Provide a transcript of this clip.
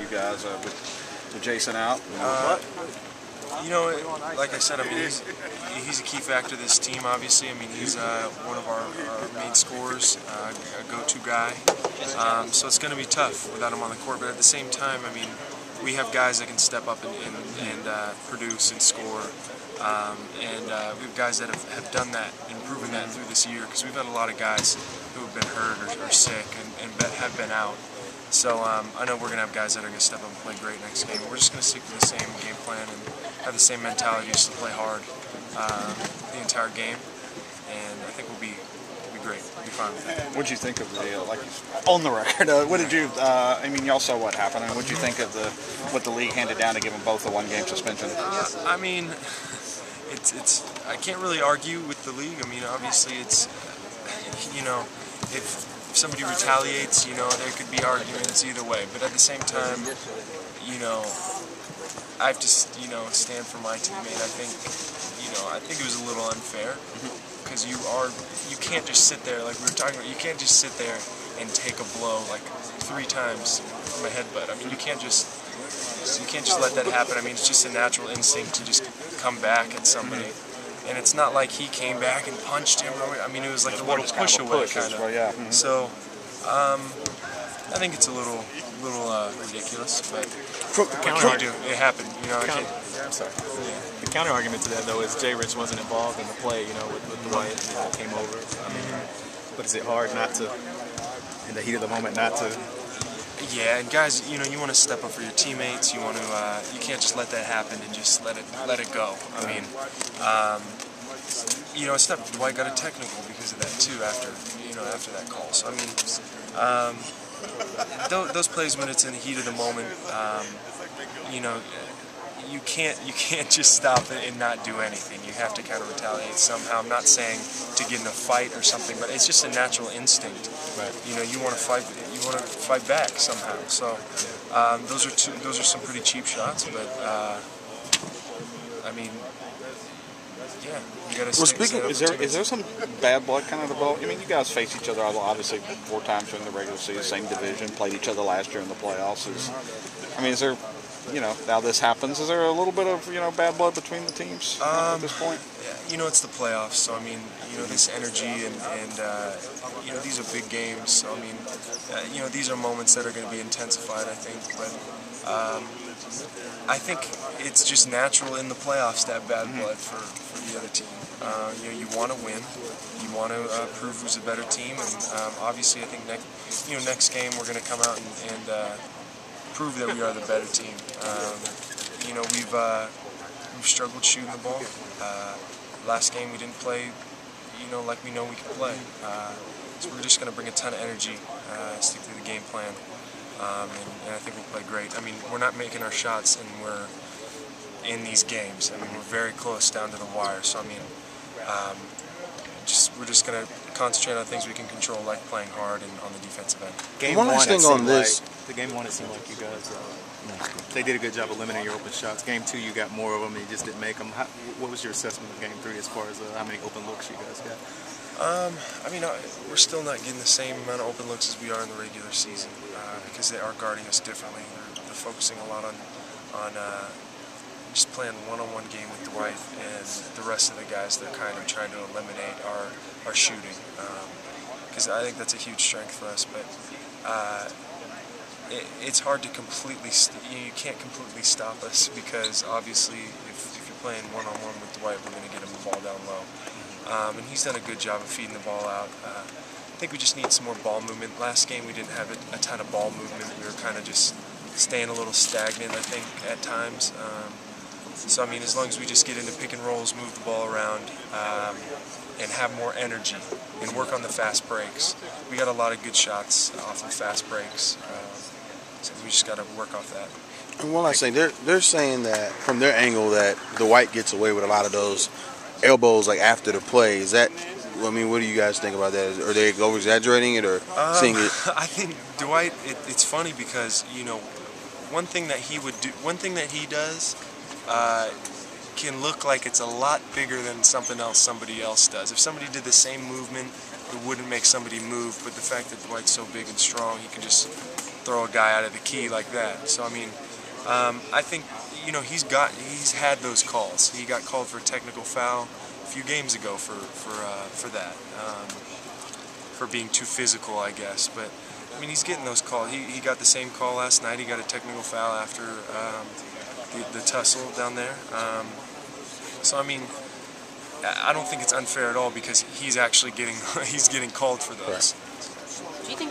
guys with Jason out? You know, like I said, I mean, he's a key factor to this team, obviously. I mean, he's one of our main scorers, a go-to guy. So it's going to be tough without him on the court. But at the same time, I mean, we have guys that can step up and produce and score. We have guys that have done that and proven that through this year, because we've had a lot of guys who have been hurt or sick and have been out. So I know we're going to have guys that are going to step up and play great next game. We're just going to stick to the same game plan and have the same mentality, just to play hard the entire game. And I think we'll be great. We'll be fine with that. What did you think of the, like on the record, what did you, I mean, y'all saw what happened. What did you think of what the league handed down to give them both a one-game suspension? I mean, I can't really argue with the league. I mean, obviously it's, you know, if somebody retaliates, you know, there could be arguments either way. But at the same time, you know, I have to, you know, stand for my teammate. I think it was a little unfair, because you can't just sit there, like we were talking about, you can't just sit there and take a blow like 3 times from a headbutt. I mean, you can't just let that happen. I mean, it's just a natural instinct to just come back at somebody. And it's not like he came back and punched him. I mean, it was like a little push away, kind of. Well, yeah. So, I think it's a little ridiculous, but it happened. You know, I'm sorry. The counter argument to that, though, is Jay Rich wasn't involved in the play. You know, with Dwight and came over. I mean, but is it hard not to, in the heat of the moment, not to? Yeah, and guys, you know, you want to step up for your teammates. You want to, you can't just let that happen and just let it go. I mean, you know, Dwight got a technical because of that too after that call. So I mean, those plays when it's in the heat of the moment, you know, you can't just stop it and not do anything. You have to kind of retaliate somehow. I'm not saying to get in a fight or something, but it's just a natural instinct. Right. You know, you want to fight back somehow. So those are some pretty cheap shots, but I mean, yeah, you got to. Well, speaking, is there some bad blood kind of developed? I mean, you guys face each other obviously 4 times during the regular season, same division, played each other last year in the playoffs. Is there, you know, now this happens, is there a little bit of, you know, bad blood between the teams at this point? You know, it's the playoffs, so I mean, you know, this energy and you know, these are big games, so I mean, you know, these are moments that are going to be intensified, I think, but I think it's just natural in the playoffs to have bad blood for the other team. You know, you want to win, you want to prove who's a better team, and obviously I think next game we're going to come out and prove that we are the better team. You know, we've struggled shooting the ball. Last game we didn't play, you know, like we know we can play. So we're just going to bring a ton of energy, stick to the game plan, and I think we'll play great. I mean, we're not making our shots, and we're in these games. I mean, we're very close down to the wire. So I mean, we're just going to concentrate on things we can control, like playing hard and on the defensive end. Game one, it seemed like you guys, they did a good job of limiting your open shots. Game 2, you got more of them and you just didn't make them. What was your assessment of Game 3 as far as how many open looks you guys got? I mean, we're still not getting the same amount of open looks as we are in the regular season because they are guarding us differently. They're focusing a lot on just playing one-on-one game with Dwight, and the rest of the guys they're kind of trying to eliminate our shooting, because I think that's a huge strength for us. But it's hard to completely, you can't completely stop us, because obviously if you're playing one-on-one with Dwight, we're going to get him the ball down low. And he's done a good job of feeding the ball out. I think we just need some more ball movement. Last game we didn't have a ton of ball movement. We were kind of just staying a little stagnant, I think, at times. So, I mean, as long as we just get into pick and rolls, move the ball around, and have more energy and work on the fast breaks. We got a lot of good shots off of fast breaks, so we just got to work off that. And one last thing, they're saying that from their angle that Dwight gets away with a lot of those elbows like after the play. Is that, I mean, what do you guys think about that? Are they over-exaggerating it or seeing it? I think Dwight, it's funny because, you know, one thing that he does can look like it's a lot bigger than something else somebody else does. If somebody did the same movement, it wouldn't make somebody move, but the fact that Dwight's so big and strong, he can just throw a guy out of the key like that. So I mean, I think he's had those calls. He got called for a technical foul a few games ago for that, for being too physical, I guess. But I mean, he's getting those calls. He got the same call last night. He got a technical foul after the tussle down there. So I mean, I don't think it's unfair at all because he's actually getting called for those. Right.